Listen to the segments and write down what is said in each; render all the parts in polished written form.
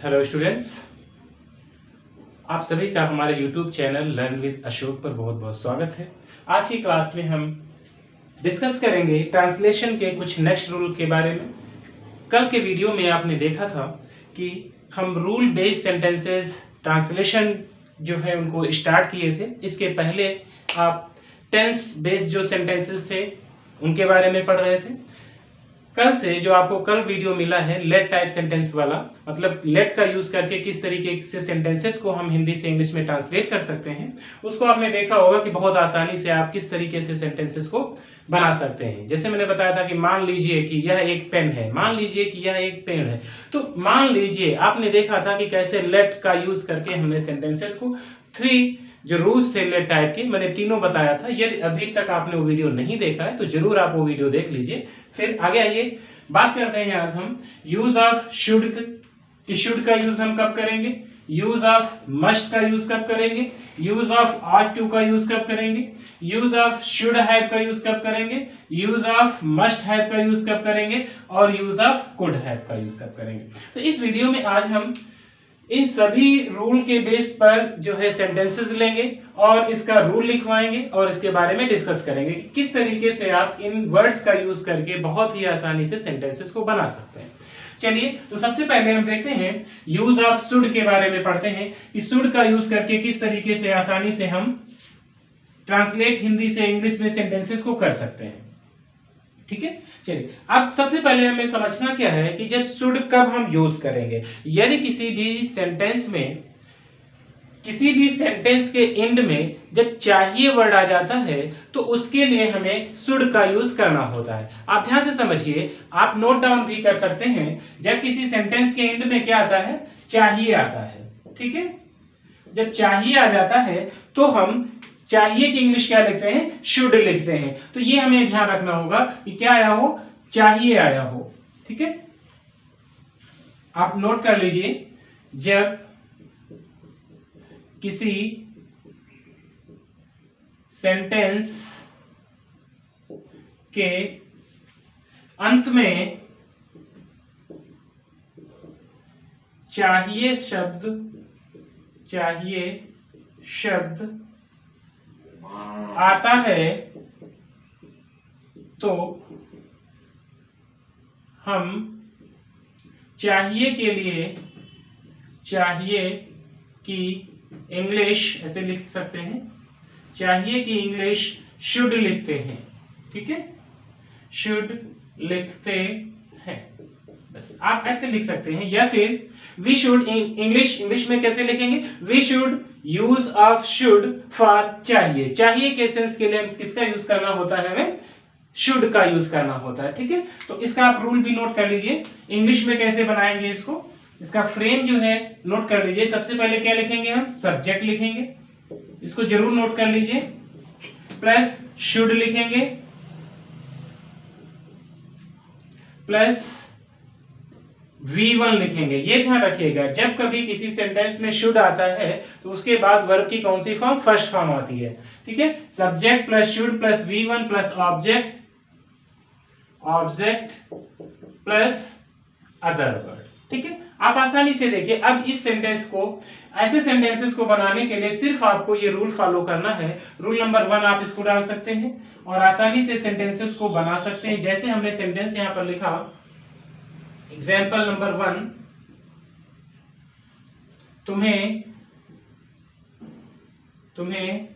Hello students, आप सभी का हमारे YouTube channel learn with Ashok पर बहुत बहुत स्वागत है। आज की क्लास में हम डिस्कस करेंगे ट्रांसलेशन के कुछ नेक्स्ट रूल के बारे में। कल के वीडियो में आपने देखा था कि हम रूल बेस्ड सेंटेंसेस ट्रांसलेशन जो है उनको स्टार्ट किए थे। इसके पहले आप टेंस बेस्ड जो सेंटेंसेस थे उनके बारे में पढ़ रहे थे। कल से जो आपको कल वीडियो मिला है लेट टाइप सेंटेंस वाला, मतलब लेट का यूज करके किस तरीके से सेंटेंसेस को हम हिंदी से इंग्लिश में ट्रांसलेट कर सकते हैं, उसको आपने देखा होगा कि बहुत आसानी से आप किस तरीके से सेंटेंसेस को बना सकते हैं। जैसे मैंने बताया था कि मान लीजिए कि यह एक पेन है, मान लीजिए कि यह एक पेड़ है। तो मान लीजिए आपने देखा था कि कैसे लेट का यूज करके हमने सेंटेंसेस को 3 जो रूल्स थे लेट टाइप के, मैंने तीनों बताया था। यदि अभी तक आपने वो वीडियो नहीं देखा है तो जरूर आप वो वीडियो देख लीजिए। फिर आगे आइए बात करते हैं आज हम यूज ऑफ शुड। शुड का यूज हम कब करेंगे, यूज ऑफ मस्ट का यूज कब करेंगे, यूज ऑफ ऑट टू का यूज कब करेंगे, यूज ऑफ शुड हैव का यूज कब करेंगे, यूज ऑफ मस्ट हैव का यूज कब करेंगे और यूज ऑफ कुड हैव का यूज कब करेंगे। तो इस वीडियो में आज हम इन सभी रूल के बेस पर जो है सेंटेंसेस लेंगे और इसका रूल लिखवाएंगे और इसके बारे में डिस्कस करेंगे कि किस तरीके से आप इन वर्ड्स का यूज करके बहुत ही आसानी से सेंटेंसेस को बना सकते हैं। चलिए, तो सबसे पहले हम देखते हैं यूज ऑफ शुड के बारे में पढ़ते हैं कि शुड का यूज करके किस तरीके से आसानी से हम ट्रांसलेट हिंदी से इंग्लिश में सेंटेंसेस को कर सकते हैं। ठीक है, चलिए अब सबसे पहले हमें समझना क्या है कि जब शुड कब हम यूज करेंगे। यदि किसी भी सेंटेंस के एंड में जब चाहिए वर्ड आ जाता है तो उसके लिए हमें शुड का यूज करना होता है। आप ध्यान से समझिए, आप नोट डाउन भी कर सकते हैं। जब किसी सेंटेंस के एंड में क्या आता है, चाहिए आता है। ठीक है, जब चाहिए आ जाता है तो हम चाहिए की इंग्लिश क्या लिखते हैं, शुड लिखते हैं। तो ये हमें ध्यान रखना होगा कि क्या आया हो, चाहिए आया हो। ठीक है, आप नोट कर लीजिए, जब किसी सेंटेंस के अंत में चाहिए शब्द आता है तो हम चाहिए के लिए चाहिए की इंग्लिश ऐसे लिख सकते हैं, चाहिए की इंग्लिश शुड लिखते हैं। ठीक है, शुड लिखते हैं, बस आप ऐसे लिख सकते हैं। या फिर वी शुड इंग्लिश में कैसे लिखेंगे, we should use of should for चाहिए। चाहिए के सेंस के लिए किसका यूज करना होता है, हमें शुड का यूज करना होता है। ठीक है, तो इसका आप रूल भी नोट कर लीजिए। इंग्लिश में कैसे बनाएंगे इसको, इसका फ्रेम जो है नोट कर लीजिए। सबसे पहले क्या लिखेंगे, हम सब्जेक्ट लिखेंगे, इसको जरूर नोट कर लीजिए, प्लस शुड लिखेंगे, प्लस V1 लिखेंगे। ये ध्यान रखिएगा, जब कभी किसी सेंटेंस में शुड आता है तो उसके बाद वर्ब की कौन सी फॉर्म, फर्स्ट फॉर्म आती है। ठीक है, subject plus should plus V1 plus object plus other word. ठीक है, आप आसानी से देखिए। अब इस सेंटेंस को, ऐसे सेंटेंसेस को बनाने के लिए सिर्फ आपको ये रूल फॉलो करना है। रूल नंबर 1 आप इसको डाल सकते हैं और आसानी से सेंटेंसेस को बना सकते हैं। जैसे हमने सेंटेंस यहां पर लिखा, एग्जाम्पल नंबर 1, तुम्हें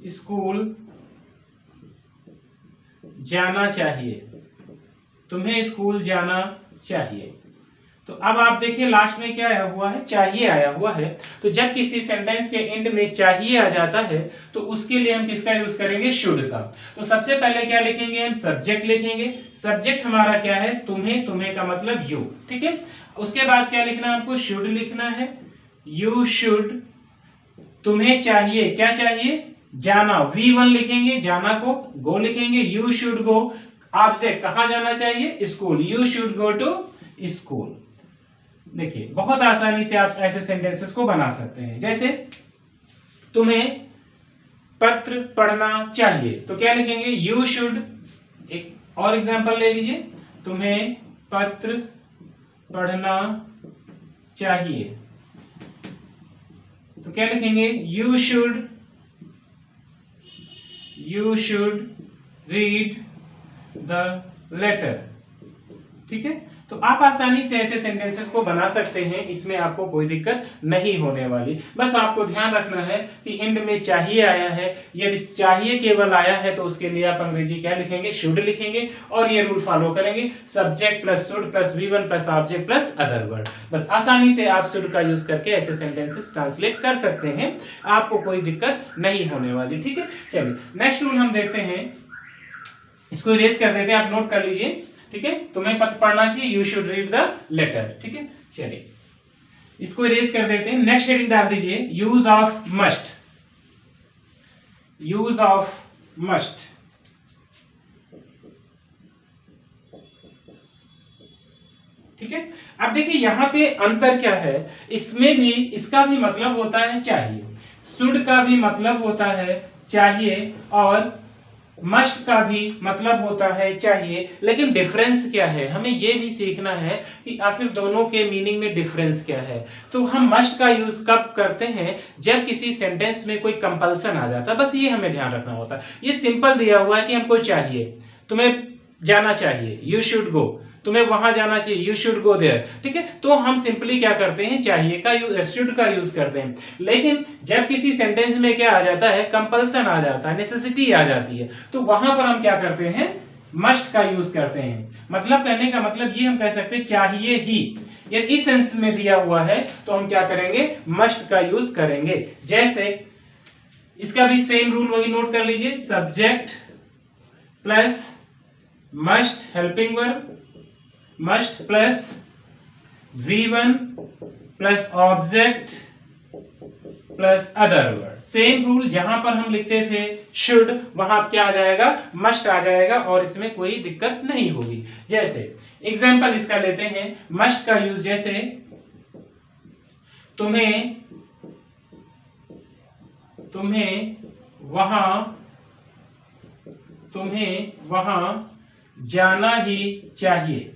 स्कूल जाना चाहिए, तुम्हें स्कूल जाना चाहिए। तो अब आप देखिए लास्ट में क्या आया हुआ है, चाहिए आया हुआ है। तो जब किसी सेंटेंस के एंड में चाहिए आ जाता है तो उसके लिए हम किसका यूज करेंगे, शुड का। तो सबसे पहले क्या लिखेंगे, हम सब्जेक्ट लिखेंगे। सब्जेक्ट हमारा क्या है, तुम्हें का मतलब यू। ठीक है, उसके बाद क्या लिखना है, आपको शुड लिखना है, यू शुड। तुम्हें चाहिए, क्या चाहिए, जाना, V1 लिखेंगे, जाना को गो लिखेंगे, यू शुड गो। आपसे कहां जाना चाहिए, school, you should go to school. देखिए बहुत आसानी से आप ऐसे सेंटेंसेस को बना सकते हैं। जैसे तुम्हें पत्र पढ़ना चाहिए, तो क्या लिखेंगे, यू शुड। एक और एग्जांपल ले लीजिए, तुम्हें पत्र पढ़ना चाहिए। तो क्या लिखेंगे? You should read the letter. ठीक है, तो आप आसानी से ऐसे सेंटेंसेस को बना सकते हैं, इसमें आपको कोई दिक्कत नहीं होने वाली। बस आपको ध्यान रखना है कि एंड में चाहिए आया है, यदि चाहिए केवल आया है तो उसके लिए आप अंग्रेजी क्या लिखेंगे? शुड लिखेंगे, और ये रूल फॉलो करेंगे, subject plus should plus V1 plus object plus other word. बस आसानी से आप शुड का यूज करके ऐसे सेंटेंसेस ट्रांसलेट कर सकते हैं, आपको कोई दिक्कत नहीं होने वाली। ठीक है, चलिए नेक्स्ट रूल हम देखते हैं, इसको इरेज कर देते हैं, आप नोट कर लीजिए। ठीक है, तुम्हें पत्र पढ़ना चाहिए, you should read the letter. ठीक है, चलिए इसको इरेज कर देते हैं। नेक्स्ट हेडिंग डाल दीजिए, use of must. Use of must. ठीक है, अब देखिए यहां पे अंतर क्या है, इसमें भी इसका भी मतलब होता है चाहिए, शुड का भी मतलब होता है चाहिए, और मस्ट का भी मतलब होता है चाहिए। लेकिन डिफरेंस क्या है, हमें यह भी सीखना है कि आखिर दोनों के मीनिंग में डिफरेंस क्या है। तो हम मस्ट का यूज कब करते हैं? जब किसी सेंटेंस में कोई कंपल्सन आ जाता है, बस ये हमें ध्यान रखना होता है। ये सिंपल दिया हुआ है कि हमको चाहिए, तुम्हें जाना चाहिए, यू शुड गो, तुम्हें वहां जाना चाहिए, यू शुड गो देयर। ठीक है, तो हम सिंपली क्या करते हैं? चाहिए का शुड का यूज करते हैं। लेकिन जब किसी सेंटेंस में क्या आ जाता है? कंपल्सन आ जाता है, नेसेसिटी आ जाती है, तो वहां पर हम क्या करते हैं? मस्ट का यूज करते हैं। मतलब कहने का मतलब ये हम कह सकते हैं चाहिए ही, यदि इस सेंस में दिया हुआ है तो हम क्या करेंगे? मस्ट का यूज करेंगे। जैसे इसका भी सेम रूल वही नोट कर लीजिए, subject plus must helping verb, must plus V1 plus object plus other word. Same rule जहां पर हम लिखते थे शुड, वहां क्या आ जाएगा? मस्ट आ जाएगा, और इसमें कोई दिक्कत नहीं होगी। जैसे एग्जांपल इसका लेते हैं, मस्ट का यूज, जैसे तुम्हें वहां जाना ही चाहिए,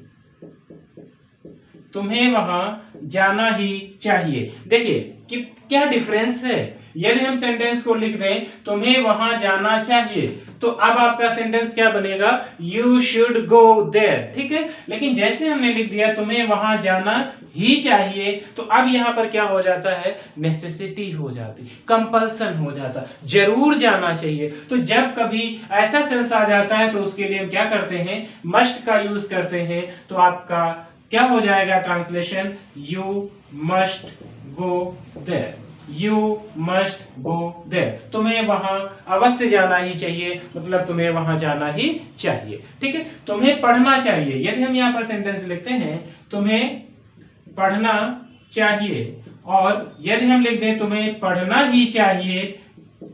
तुम्हें वहां जाना ही चाहिए। देखिए कि क्या डिफरेंस है। यदि हम सेंटेंस को लिख दें तुम्हें वहां जाना चाहिए, तो अब आपका सेंटेंस क्या बनेगा? You should go there. ठीक है, लेकिन जैसे हमने लिख दिया तुम्हें वहां जाना ही चाहिए, तो अब यहां पर क्या हो जाता है? नेसेसिटी हो जाती, कंपल्सन हो जाता, जरूर जाना चाहिए। तो जब कभी ऐसा सेंस आ जाता है तो उसके लिए हम क्या करते हैं? मस्ट का यूज करते हैं। तो आपका क्या हो जाएगा translation? You must go there, you must go there, तुम्हें वहां अवश्य जाना ही चाहिए, मतलब तुम्हें वहां जाना ही चाहिए। ठीक है, तुम्हें पढ़ना चाहिए, यदि हम यहाँ पर सेंटेंस लिखते हैं तुम्हें पढ़ना चाहिए, और यदि हम लिख दें तुम्हें पढ़ना ही चाहिए,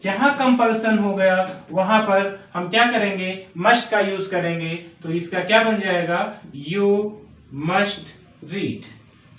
जहां कंपल्सन हो गया वहां पर हम क्या करेंगे? मस्ट का यूज करेंगे। तो इसका क्या बन जाएगा? यू मस्ट रीड,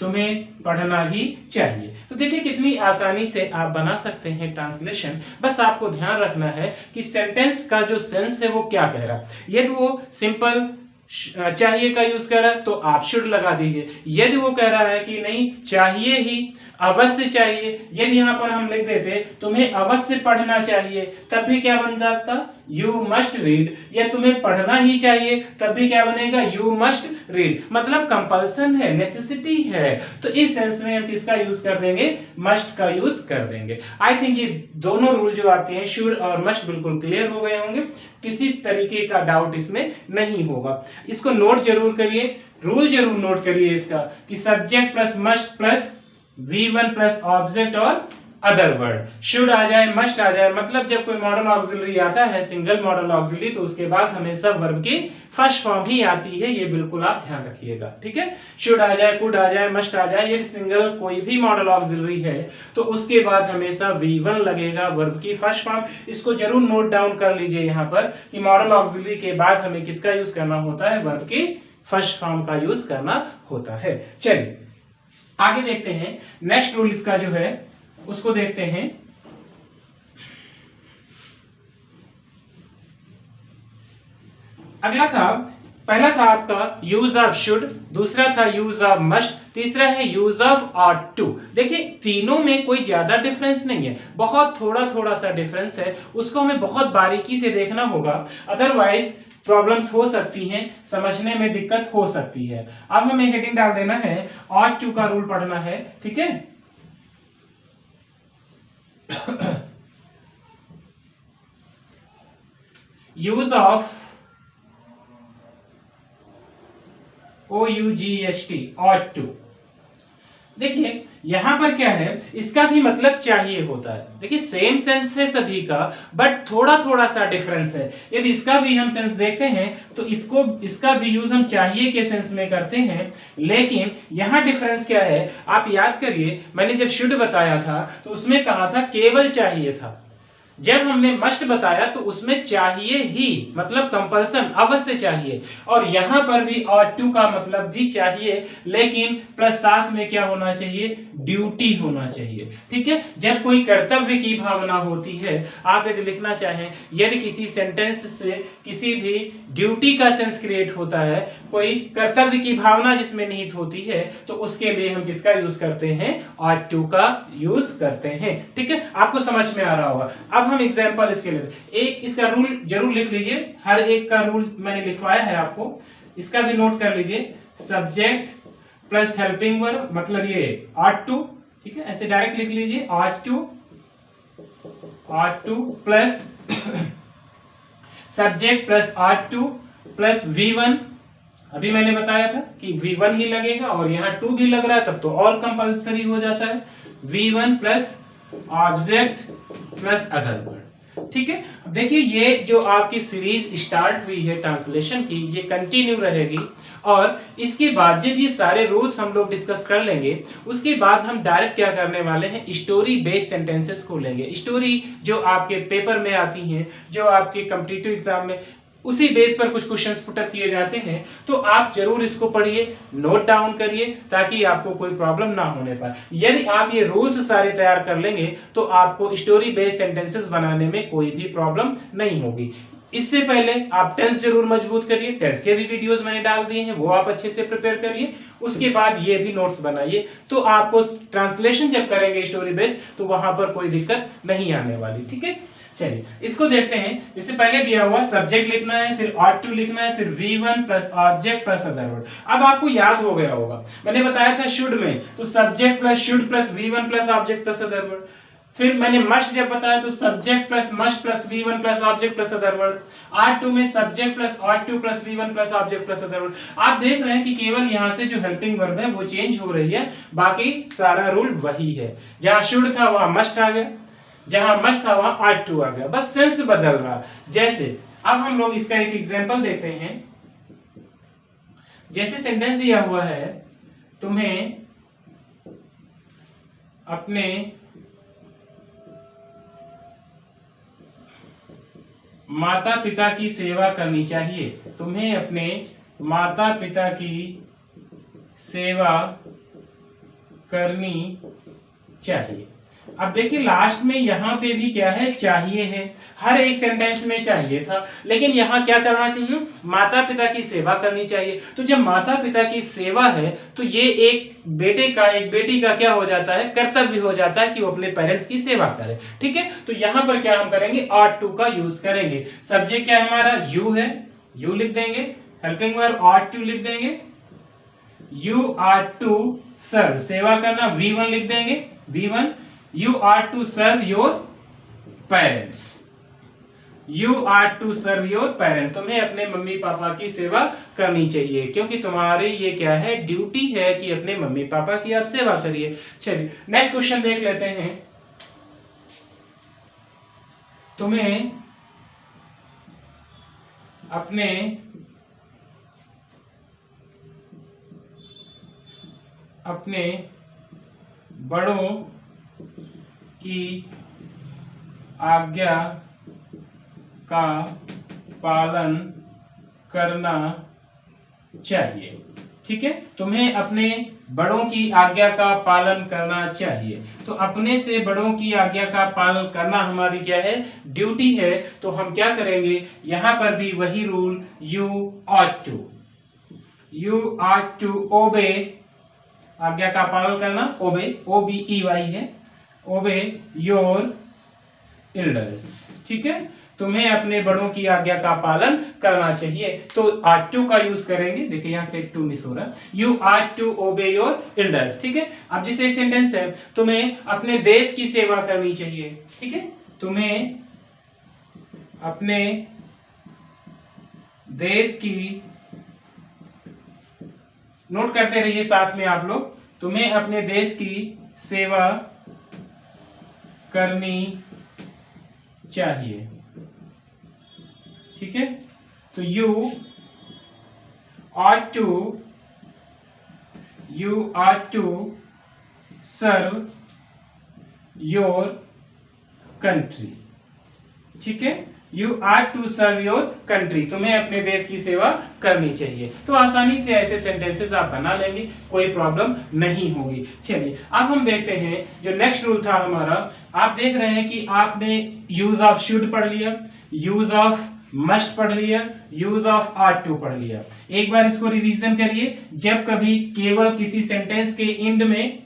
तुम्हें पढ़ना ही चाहिए। तो देखिए कितनी आसानी से आप बना सकते हैं ट्रांसलेशन। बस आपको ध्यान रखना है कि सेंटेंस का जो सेंस है वो क्या कह रहा है। यदि वो सिंपल चाहिए का यूज कर रहा है तो आप शुड लगा दीजिए। यदि वो कह रहा है कि नहीं चाहिए ही, अवश्य चाहिए, यदि यहाँ पर हम लिख देते तुम्हें अवश्य पढ़ना चाहिए, तब भी क्या बन जाता? You must read. या तुम्हें पढ़ना ही चाहिए, तब भी क्या बनेगा? You must read. मतलब कंपल्सन है, नेसेसिटी है, तो इस सेंस में हम किसका यूज कर देंगे? मस्ट का यूज कर देंगे। आई थिंक ये दोनों रूल जो आपके हैं शुड और मस्ट बिल्कुल क्लियर हो गए होंगे, किसी तरीके का डाउट इसमें नहीं होगा। इसको नोट जरूर करिए, रूल जरूर नोट करिए इसका, कि subject plus must plus V1 plus object और अदर वर्ड, शुड आ जाए, मस्ट आ जाए। मतलब जब कोई मॉडल ऑक्सिलरी आता है, सिंगल मॉडल ऑक्सिलरी, तो उसके बाद हमेशा वर्ब की फर्स्ट फॉर्म ही आती है, ये बिल्कुल आप ध्यान रखिएगा। ठीक है, शुड आ जाए, कुड आ जाए, मस्ट आ जाए, ये सिंगल कोई भी मॉडल ऑक्सिलरी है तो उसके बाद हमेशा V1 लगेगा, वर्ब की फर्स्ट फॉर्म। इसको जरूर नोट डाउन कर लीजिए यहाँ पर कि मॉडल ऑक्सिलरी के बाद हमें किसका यूज करना होता है? वर्ब की फर्स्ट फॉर्म का यूज करना होता है। चलिए आगे देखते हैं, नेक्स्ट रूल इसका जो है उसको देखते हैं। अगला था पहला था आपका यूज ऑफ शुड, दूसरा था यूज ऑफ मस्ट, तीसरा है यूज ऑफ ऑट टू। देखिए तीनों में कोई ज्यादा डिफरेंस नहीं है, बहुत थोड़ा थोड़ा सा डिफरेंस है, उसको हमें बहुत बारीकी से देखना होगा, अदरवाइज प्रॉब्लम्स हो सकती हैं, समझने में दिक्कत हो सकती है। अब हमें हेडिंग डाल देना है, ऑट टू का रूल पढ़ना है, ठीक है। Use of OUGHT ought to। देखिए यहां पर क्या है, इसका भी मतलब चाहिए होता है। देखिए सेम सेंस है सभी का, बट थोड़ा थोड़ा सा डिफरेंस है। यदि इसका भी हम सेंस देखते हैं तो इसका भी यूज हम चाहिए के सेंस में करते हैं, लेकिन यहां डिफरेंस क्या है आप याद करिए। मैंने जब शुड बताया था तो उसमें कहा था केवल चाहिए था, जब हमने मस्ट बताया तो उसमें चाहिए ही मतलब कंपल्सन, अवश्य चाहिए। और यहां पर भी ought to का मतलब भी चाहिए, लेकिन प्लस साथ में क्या होना चाहिए, ड्यूटी होना चाहिए, ठीक है। जब कोई कर्तव्य की भावना होती है, आप यदि लिखना चाहें, यदि किसी सेंटेंस से किसी भी ड्यूटी का सेंस क्रिएट होता है, कोई कर्तव्य की भावना जिसमें निहित होती है, तो उसके लिए हम किसका यूज करते हैं, ought to का यूज करते हैं, ठीक है। आपको समझ में आ रहा होगा। अब हम एग्जांपल इसके लिए एक इसका रूल जरूर लिख लीजिए, हर एक का रूल मैंने लिखवाया है आपको, इसका भी नोट कर लीजिए। सब्जेक्ट प्लस हेल्पिंग वर्ब मतलब ये ought to, ठीक है, ऐसे डायरेक्ट लिख लीजिए, ought to plus subject plus ought to plus V1। अभी मैंने बताया था कि V1 ही लगेगा और यहाँ 2 भी लग रहा है, तब तो और कंपल्सरी हो जाता है। V1 plus object plus other word, ठीक है। देखिए ये जो आपकी सीरीज स्टार्ट हुई है ट्रांसलेशन की, ये कंटिन्यू रहेगी, और इसके बाद जब ये सारे रूल्स हम लोग डिस्कस कर लेंगे, उसके बाद हम डायरेक्ट क्या करने वाले हैं, स्टोरी बेस्ड सेंटेंसेस को लेंगे। स्टोरी जो आपके पेपर में आती हैं, जो आपके कॉम्पिटिटिव एग्जाम में उसी बेस पर कुछ क्वेश्चंस पुट अप किए जाते हैं, तो आप जरूर इसको पढ़िए, नोट डाउन करिए, ताकि आपको कोई प्रॉब्लम ना होने पाए। यदि आप ये रूल्स सारे तैयार कर लेंगे तो आपको स्टोरी बेस्ड सेंटेंसेस बनाने में कोई भी प्रॉब्लम नहीं होगी। इससे पहले आप टेंस जरूर मजबूत करिए, टेंस के भी वीडियोस मैंने डाल दिए हैं, वो आप अच्छे से प्रिपेयर करिए। उसके बाद ये भी नोट्स बनाइए, तो आपको ट्रांसलेशन जब करेंगे स्टोरी बेस्ड तो वहां पर कोई दिक्कत नहीं आने वाली, ठीक है। चलिए इसको देखते हैं। इससे पहले दिया हुआ सब्जेक्ट लिखना है, फिर ought to लिखना है, फिर V1 plus object plus other word. अब आपको याद हो गया होगा, मैंने बताया था शुड में तो subject plus should plus V1 plus object plus other word. फिर मैंने मस्ट जब बताया तो subject plus must plus V1 plus object plus other word. ought to में subject plus ought to plus V1 plus object plus other word. आप देख रहे हैं कि केवल यहाँ से जो हेल्पिंग वर्ब है वो चेंज हो रही है, बाकी सारा रूल वही है। जहां शुड था वहां मस्ट आ गया, जहां मस्ट था वहां ought to आ गया, बस सेंस बदल रहा। जैसे अब हम लोग इसका एक एग्जांपल देखते हैं। जैसे सेंटेंस दिया हुआ है, तुम्हें अपने माता पिता की सेवा करनी चाहिए, तुम्हें अपने माता पिता की सेवा करनी चाहिए। अब देखिए लास्ट में यहाँ पे भी क्या है, चाहिए है। हर एक सेंटेंस में चाहिए था, लेकिन यहाँ क्या करना चाहिए, माता पिता की सेवा करनी चाहिए। तो जब माता पिता की सेवा है तो ये एक बेटे का एक बेटी का क्या हो जाता है, कर्तव्य हो जाता है कि वो अपने पेरेंट्स की सेवा करे, ठीक है। तो यहाँ पर क्या हम करेंगे, ought to का यूज करेंगे। सब्जेक्ट क्या है हमारा, यू है, यू लिख देंगे। हेल्पिंग वर्ब ought to लिख देंगे, you ought to serve सेवा करना, V1 लिख देंगे, V1 you ought to serve your parents, you ought to serve your parents, तुम्हें अपने मम्मी पापा की सेवा करनी चाहिए, क्योंकि तुम्हारी ये क्या है, ड्यूटी है कि अपने मम्मी पापा की आप सेवा करिए। चलिए नेक्स्ट क्वेश्चन देख लेते हैं। तुम्हें अपने बड़ों की आज्ञा का पालन करना चाहिए, ठीक है। तुम्हें अपने बड़ों की आज्ञा का पालन करना चाहिए। तो अपने से बड़ों की आज्ञा का पालन करना हमारी क्या है, ड्यूटी है। तो हम क्या करेंगे, यहां पर भी वही rule, you ought to, you are to obey, आज्ञा का पालन करना, ओबे, OBEY है, ओबे योर एल्डर्स, ठीक है, तुम्हें अपने बड़ों की आज्ञा का पालन करना चाहिए। तो आर टू का यूज करेंगे, देखिए यहां से टू मिस हो रहा है, you are to obey your elders, ठीक है। अब जैसे एक सेंटेंस है, तुम्हें अपने देश की सेवा करनी चाहिए, ठीक है, तुम्हें अपने देश की, नोट करते रहिए साथ में आप लोग, तुम्हें अपने देश की सेवा करनी चाहिए, ठीक है। तो you are to serve your country, ठीक है, you are to serve your country, तुम्हें अपने देश की सेवा करनी चाहिए। तो आसानी से ऐसे सेंटेंसेस आप बना लेंगे, कोई प्रॉब्लम नहीं होगी। चलिए अब हम देखते हैं जो नेक्स्ट रूल था हमारा। आप देख रहे हैं कि आपने यूज ऑफ शुड पढ़ लिया, यूज ऑफ मस्ट पढ़ लिया, यूज ऑफ आर टू पढ़ लिया। एक बार इसको रिवीजन करिए। जब कभी केवल किसी सेंटेंस के एंड में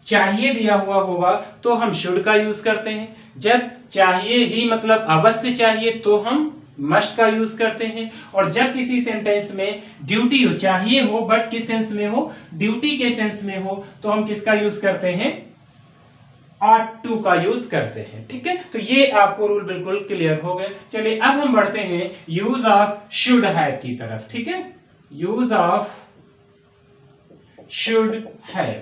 चाहिए दिया हुआ होगा तो हम शुड का यूज करते हैं, जब चाहिए ही मतलब अवश्य चाहिए तो हम मस्ट का यूज करते हैं, और जब किसी सेंटेंस में ड्यूटी हो, चाहिए हो बट किस सेंस में हो, ड्यूटी के सेंस में हो, तो हम किसका यूज करते हैं, आर टू का यूज करते हैं, ठीक है। तो ये आपको रूल बिल्कुल क्लियर हो गए। चलिए अब हम बढ़ते हैं यूज ऑफ शुड हैव की तरफ, ठीक है, use of should have,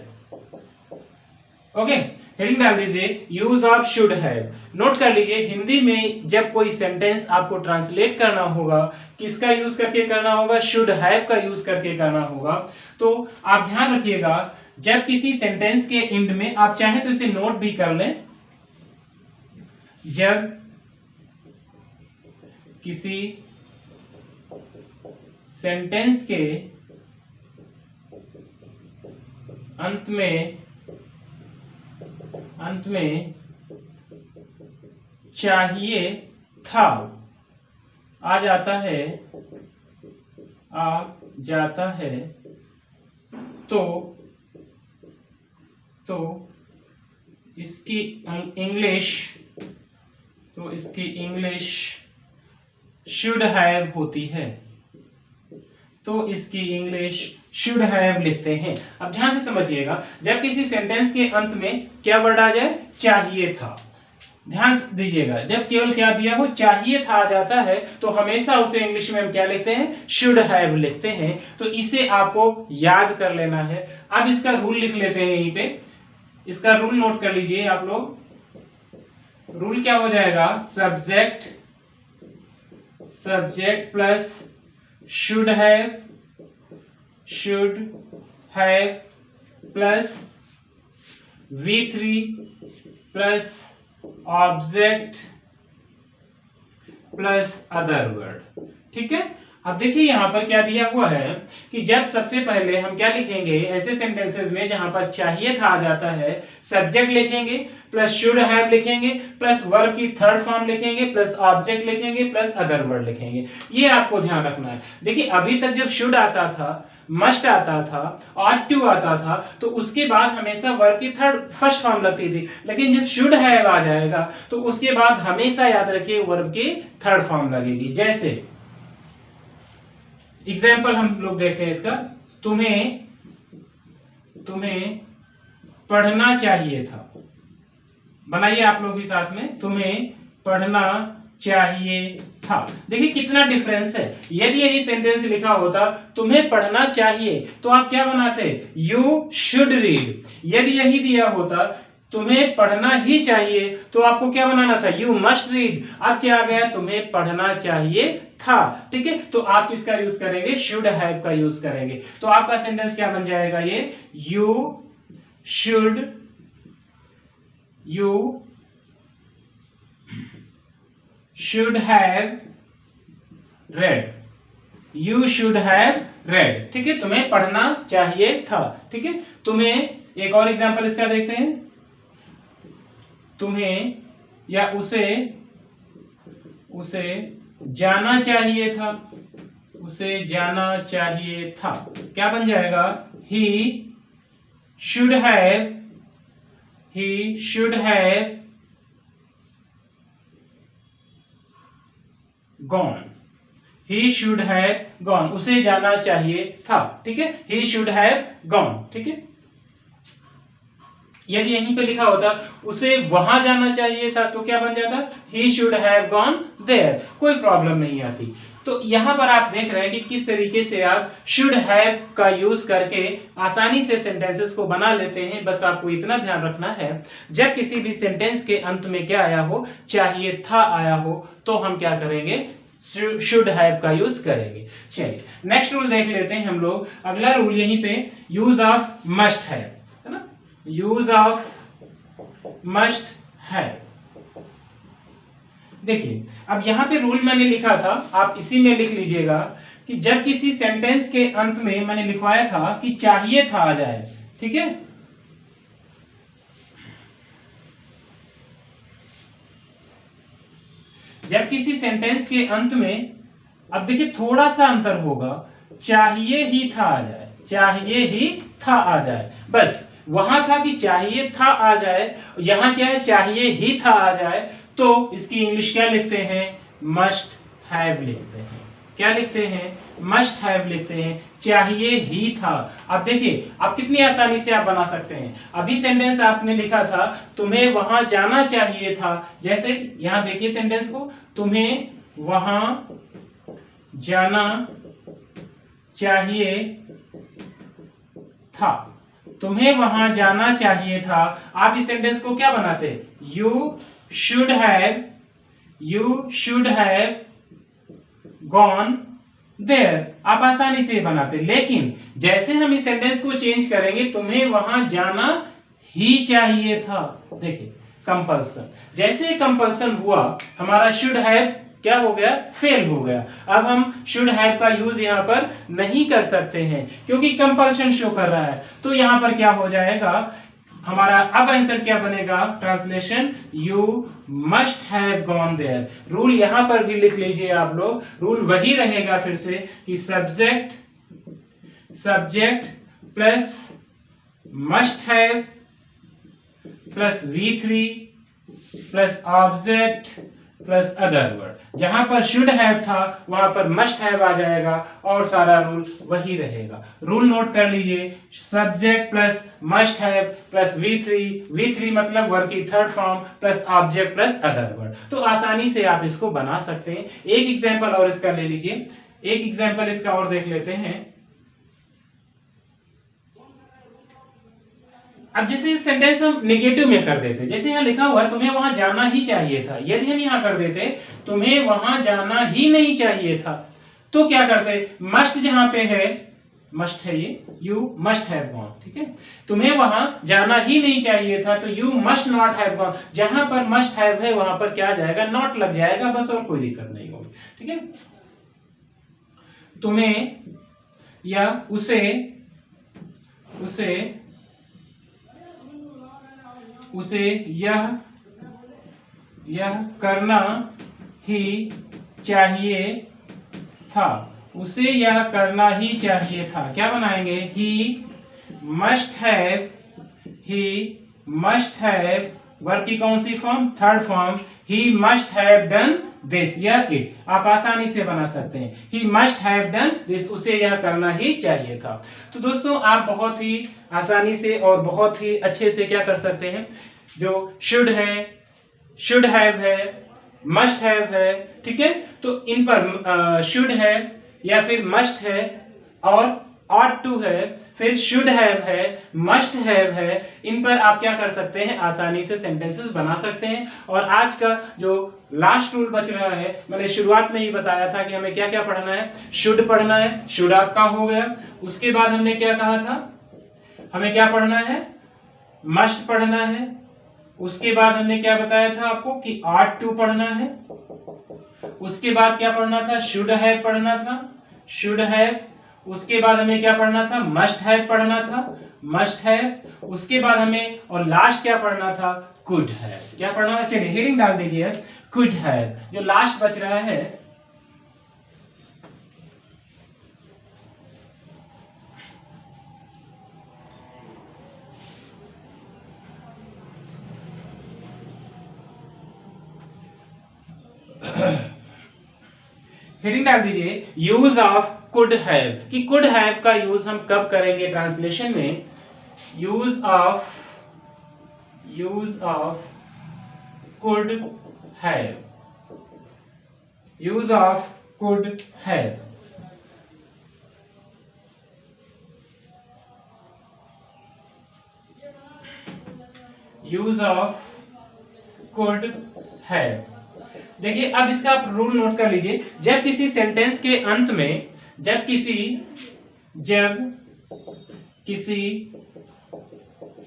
okay, heading डाल दीजिए use of should have. Note कर लीजिए, हिंदी में जब कोई सेंटेंस आपको ट्रांसलेट करना होगा, किसका यूज करके करना होगा, शुड हैव का यूज करके करना होगा। तो आप ध्यान रखिएगा, जब किसी सेंटेंस के एंड में, आप चाहें तो इसे नोट भी कर लें, जब किसी सेंटेंस के अंत में चाहिए था आ जाता है तो इसकी इंग्लिश शुड हैव होती है, तो इसकी इंग्लिश शुड हैव लिखते हैं। अब ध्यान से समझिएगा, जब किसी सेंटेंस के अंत में क्या वर्ड आ जाए, चाहिए था, ध्यान दीजिएगा, जब केवल क्या दिया हो, चाहिए था आ जाता है, तो हमेशा उसे इंग्लिश में हम क्या लिखते हैं, शुड हैव लिखते हैं। तो इसे आपको याद कर लेना है। अब इसका रूल लिख लेते हैं यहीं पे, इसका रूल नोट कर लीजिए आप लोग। रूल क्या हो जाएगा, subject plus should have plus V3 plus object plus other word, ठीक है। अब देखिए यहां पर क्या दिया हुआ है कि जब सबसे पहले हम क्या लिखेंगे, ऐसे सेंटेंसेस में जहां पर चाहिए था आ जाता है, सब्जेक्ट लिखेंगे प्लस शुड हैव लिखेंगे प्लस वर्ब की थर्ड फॉर्म लिखेंगे प्लस ऑब्जेक्ट लिखेंगे प्लस अदर वर्ड लिखेंगे। ये आपको ध्यान रखना है। देखिए अभी तक जब शुड आता था, मस्ट आता था, ought to आता था, तो उसके बाद हमेशा वर्ब की फर्स्ट फॉर्म लगती थी, लेकिन जब शुड हैव आ जाएगा तो उसके बाद हमेशा याद रखिए वर्ब की थर्ड फॉर्म लगेगी। जैसे एग्जाम्पल हम लोग देखते हैं इसका, तुम्हें पढ़ना चाहिए था, बनाइए आप लोग भी साथ में, तुम्हें पढ़ना चाहिए था। देखिए कितना डिफरेंस है। यदि यही सेंटेंस लिखा होता तुम्हें पढ़ना चाहिए, तो आप क्या बनाते, यू शुड रीड। यदि यही दिया होता तुम्हें पढ़ना ही चाहिए, तो आपको क्या बनाना था, यू मस्ट रीड। अब क्या आ गया, तुम्हें पढ़ना चाहिए था, ठीक है। तो आप किसका यूज करेंगे, शुड हैव का यूज करेंगे। तो आपका सेंटेंस क्या बन जाएगा, ये you should have read, you should have read, ठीक है, तुम्हें पढ़ना चाहिए था, ठीक है। तुम्हें एक और एग्जांपल इसका देखते हैं, तुम्हें या उसे जाना चाहिए था, उसे जाना चाहिए था, क्या बन जाएगा? he should have gone, he should have gone, उसे जाना चाहिए था, ठीक है, he should have gone, ठीक है। यदि यहीं पे लिखा होता उसे वहां जाना चाहिए था तो क्या बन जाता? he should have gone there, कोई प्रॉब्लम नहीं आती। तो यहां पर आप देख रहे हैं कि किस तरीके से आप should have का यूज करके आसानी से सेंटेंसेस को बना लेते हैं। बस आपको इतना ध्यान रखना है, जब किसी भी सेंटेंस के अंत में क्या आया हो, चाहिए था आया हो, तो हम क्या करेंगे? should have का यूज करेंगे। चलिए नेक्स्ट रूल देख लेते हैं हम लोग। अगला रूल यहीं पे यूज ऑफ मस्ट है ना, यूज ऑफ मस्ट है। देखिए अब यहां पे रूल मैंने लिखा था, आप इसी में लिख लीजिएगा कि जब किसी सेंटेंस के अंत में मैंने लिखवाया था कि चाहिए था आ जाए, ठीक है, जब किसी सेंटेंस के अंत में, अब देखिए थोड़ा सा अंतर होगा, चाहिए ही था आ जाए, चाहिए ही था आ जाए, बस वहां था कि चाहिए था आ जाए, यहां क्या है? चाहिए ही था आ जाए, तो इसकी इंग्लिश क्या लिखते हैं? मस्ट हैव लिखते हैं। क्या लिखते हैं? मस्ट हैव लिखते हैं, चाहिए ही था। अब देखिए आप कितनी आसानी से आप बना सकते हैं। अभी सेंटेंस आपने लिखा था तुम्हें वहां जाना चाहिए था, जैसे यहां देखिए सेंटेंस को, तुम्हें वहां जाना चाहिए था, तुम्हें वहां जाना चाहिए था। आप इस सेंटेंस को क्या बनाते? You should have gone there, आप आसानी से बनाते। लेकिन जैसे हम इस सेंटेंस को चेंज करेंगे, तुम्हें वहां जाना ही चाहिए था, देखिए कंपल्सन, जैसे कंपल्सन हुआ हमारा शुड हैव क्या हो गया? फेल हो गया। अब हम शुड हैव का यूज यहां पर नहीं कर सकते हैं क्योंकि कंपल्शन शो कर रहा है। तो यहां पर क्या हो जाएगा हमारा? अब आंसर क्या बनेगा? Translation you must have gone there. Rule यहां पर भी लिख लीजिए आप लोग, रूल वही रहेगा फिर से कि subject plus must have plus V3 plus object plus other word. जहां पर शुड हैव था वहां पर मस्ट हैव आ जाएगा और सारा रूल वही रहेगा। रूल नोट कर लीजिए, subject plus must have plus V3 मतलब वर्ब की third form plus object plus other word. तो आसानी से आप इसको बना सकते हैं। एक एग्जांपल और इसका ले लीजिए, एक एग्जांपल इसका और देख लेते हैं। अब जैसे सेंटेंस हम नेगेटिव में कर देते, जैसे यहाँ लिखा हुआ है तुम्हें वहां जाना ही चाहिए था, यदि हम यहाँ कर देते तुम्हें वहां जाना ही नहीं चाहिए था, तो क्या करते? मस्ट जहां पे है, मस्ट है ये, यू मस्ट हैव गॉन, ठीक है, तुम्हें वहां जाना ही नहीं चाहिए था, तो you must not have gone. जहां पर मस्ट हैव है वहां पर क्या जाएगा? नॉट लग जाएगा, बस और कोई दिक्कत नहीं होगी, ठीक है। तुम्हें या उसे यह करना ही चाहिए था, उसे यह करना ही चाहिए था। क्या बनाएंगे? ही मस्ट हैव वर्ब की कौन सी form? Third form. He must have done this या इट, आप आसानी से बना सकते हैं। He must have done this, उसे यह करना ही चाहिए था। तो दोस्तों आप बहुत ही आसानी से और बहुत ही अच्छे से क्या कर सकते हैं, जो शुड है, शुड हैव है, मस्ट हैव है, ठीक है, तो इन पर शुड है या फिर मस्ट है और ought to है, फिर should have है, must have है, इन पर आप क्या कर सकते हैं? आसानी से सेंटेंसेस बना सकते हैं। और आज का जो लास्ट रूल बच रहा है, मैंने शुरुआत में ही बताया था कि हमें क्या क्या पढ़ना है। शुड पढ़ना है, शुड आपका हो गया। उसके बाद हमने क्या कहा था? हमें क्या पढ़ना है? मस्ट पढ़ना है। उसके बाद हमने क्या बताया था आपको कि ought to पढ़ना है। उसके बाद क्या पढ़ना था? शुड हैव पढ़ना था, शुड हैव। उसके बाद हमें क्या पढ़ना था? मस्ट हैव पढ़ना था, मस्ट हैव। उसके बाद हमें और लास्ट क्या पढ़ना था? Could have. क्या पढ़ना था? चलिए हेडिंग डाल दीजिए कुड हैव। जो लास्ट बच रहा है, हेडिंग डाल दीजिए यूज ऑफ कुड हैव, कि कुड हैव का यूज हम कब करेंगे ट्रांसलेशन में। Use of could have, use of could have. Use of could have. देखिए अब इसका आप रूल नोट कर लीजिए। जब किसी सेंटेंस के अंत में, जब किसी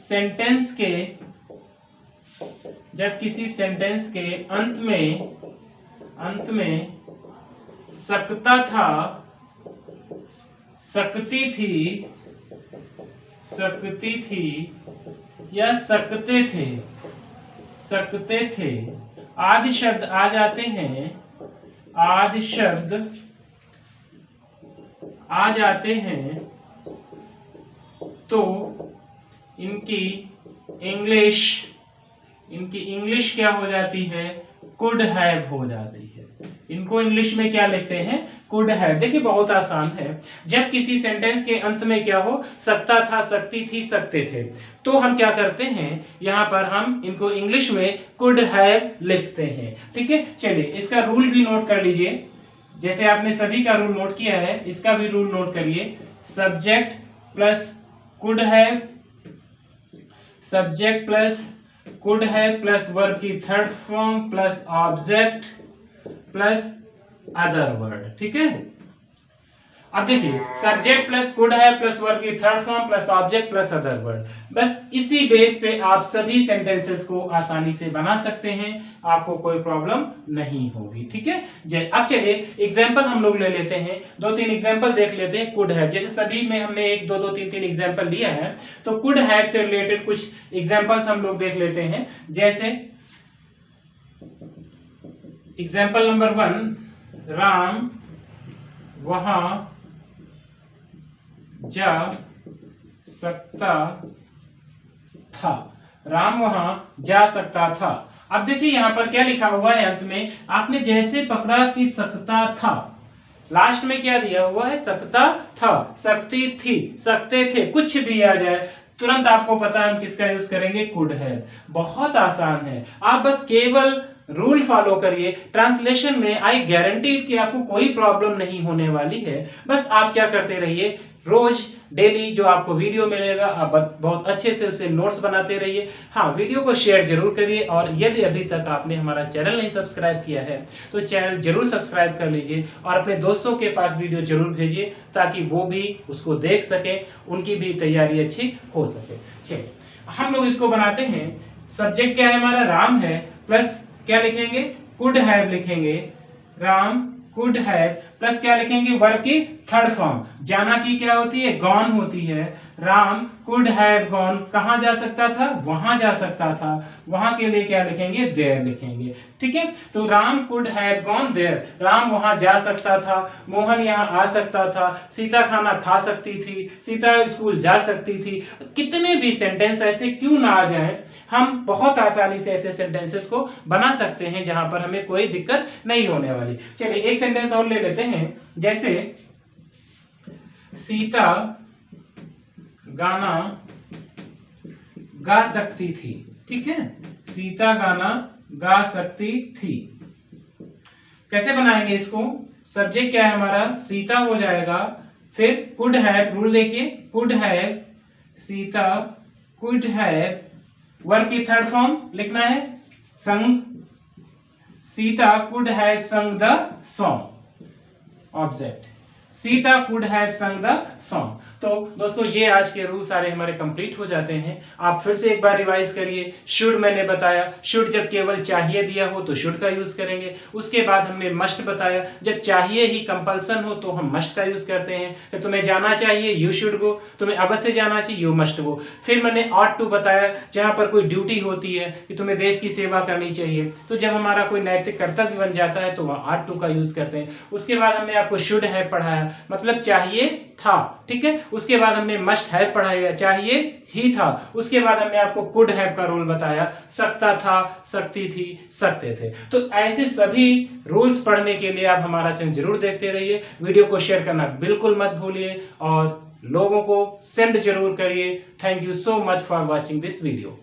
सेंटेंस के अंत में सकता था, सकती थी या सकते थे आदि शब्द आ जाते हैं, तो इनकी इंग्लिश क्या हो जाती है, कुड हैव हो जाती है। इनको इंग्लिश में क्या लिखते हैं, कुड हैव। देखिए बहुत आसान है। जब किसी सेंटेंस के अंत में क्या हो, सकता था, सकती थी, सकते थे, तो हम क्या करते हैं, यहाँ पर हम इनको इंग्लिश में कुड हैव लिखते हैं। ठीक है, चलिए इसका रूल भी नोट कर लीजिए। जैसे आपने सभी का रूल नोट किया है, इसका भी रूल नोट करिए। Subject plus could have, subject plus could have plus verb की third form plus object plus other word. ठीक है, अब देखिए subject plus could have plus verb की third form plus object plus other word. बस इसी base पे आप सभी सेंटेंसेस को आसानी से बना सकते हैं, आपको कोई प्रॉब्लम नहीं होगी। ठीक है, अब चलिए एग्जांपल हम लोग ले लेते हैं, 2-3 एग्जांपल देख लेते हैं कुड हैव। जैसे सभी में हमने 1-2 3-3 एग्जांपल लिया है, तो कुड हैव से रिलेटेड कुछ एग्जांपल्स हम लोग देख लेते हैं। जैसे एग्जांपल नंबर 1, राम वहां जा सकता था। राम वहां जा सकता था। अब देखिए यहां पर क्या लिखा हुआ है अंत में, आपने जैसे पकड़ा कि सकता था, लास्ट में क्या दिया हुआ है, सकता था, सकती थी, सकते थे, कुछ भी आ जाए तुरंत आपको पता है हम किसका यूज करेंगे, कुड है। बहुत आसान है, आप बस केवल रूल फॉलो करिए। ट्रांसलेशन में आई गारंटीड कि आपको कोई प्रॉब्लम नहीं होने वाली है। बस आप क्या करते रहिए, रोज डेली जो आपको वीडियो मिलेगा आप बहुत अच्छे से उसे नोट्स बनाते रहिए। हाँ, वीडियो को शेयर जरूर करिए, और यदि अभी तक आपने हमारा चैनल नहीं सब्सक्राइब किया है तो चैनल जरूर सब्सक्राइब कर लीजिए, और अपने दोस्तों के पास वीडियो जरूर भेजिए ताकि वो भी उसको देख सके, उनकी भी तैयारी अच्छी हो सके। चलिए हम लोग इसको बनाते हैं। सब्जेक्ट क्या है हमारा, राम है, प्लस क्या लिखेंगे, कुड हैव लिखेंगे। राम कुड हैव प्लस क्या लिखेंगे, वर्ब की थर्ड फॉर्म, जाना की क्या होती है, गॉन होती है। राम कुड हैव गॉन, कहां जा सकता था, वहां जा सकता था, वहां के लिए क्या लिखेंगे, देयर लिखेंगे। ठीक है, तो Ram could have gone there, Ram वहां जा सकता था, मोहन यहाँ आ सकता था, सीता खाना खा सकती थी, सीता स्कूल जा सकती थी। कितने भी सेंटेंस ऐसे क्यों ना आ जाएं, हम बहुत आसानी से ऐसे सेंटेंसेस को बना सकते हैं जहां पर हमें कोई दिक्कत नहीं होने वाली। चलिए एक सेंटेंस और ले लेते हैं। जैसे सीता गाना गा सकती थी। ठीक है, सीता गाना गा सकती थी। कैसे बनाएंगे इसको, सब्जेक्ट क्या है हमारा, सीता हो जाएगा, फिर कुड हैव, रूल देखिए, could have, Sita could have, verb की थर्ड फॉर्म लिखना है, संग, सीता कुड हैव संग the song, object, Sita could have संग द सॉन्ग। तो दोस्तों ये आज के रूल सारे हमारे कंप्लीट हो जाते हैं। आप फिर से एक बार रिवाइज करिए। शुड मैंने बताया, शुड जब केवल चाहिए दिया हो तो शुड का यूज करेंगे। उसके बाद हमने मस्ट बताया, जब चाहिए ही कंपल्सन हो तो हम मस्ट का यूज करते हैं। फिर तुम्हें जाना चाहिए, यू शुड गो, तुम्हें अवश्य जाना चाहिए, यू मस्ट गो। फिर मैंने ऑट टू बताया, जहां पर कोई ड्यूटी होती है कि तुम्हें देश की सेवा करनी चाहिए, तो जब हमारा कोई नैतिक कर्तव्य बन जाता है तो वहां ऑट टू का यूज करते हैं। उसके बाद हमने आपको शुड हैव पढ़ाया, मतलब चाहिए था, ठीक है। उसके बाद हमने मस्ट हैव पढ़ाया, चाहिए ही था। उसके बाद हमने आपको कुड हैव का रूल बताया, सकता था, सकती थी, सकते थे। तो ऐसे सभी रूल्स पढ़ने के लिए आप हमारा चैनल जरूर देखते रहिए। वीडियो को शेयर करना बिल्कुल मत भूलिए और लोगों को सेंड जरूर करिए। Thank you so much for watching this video.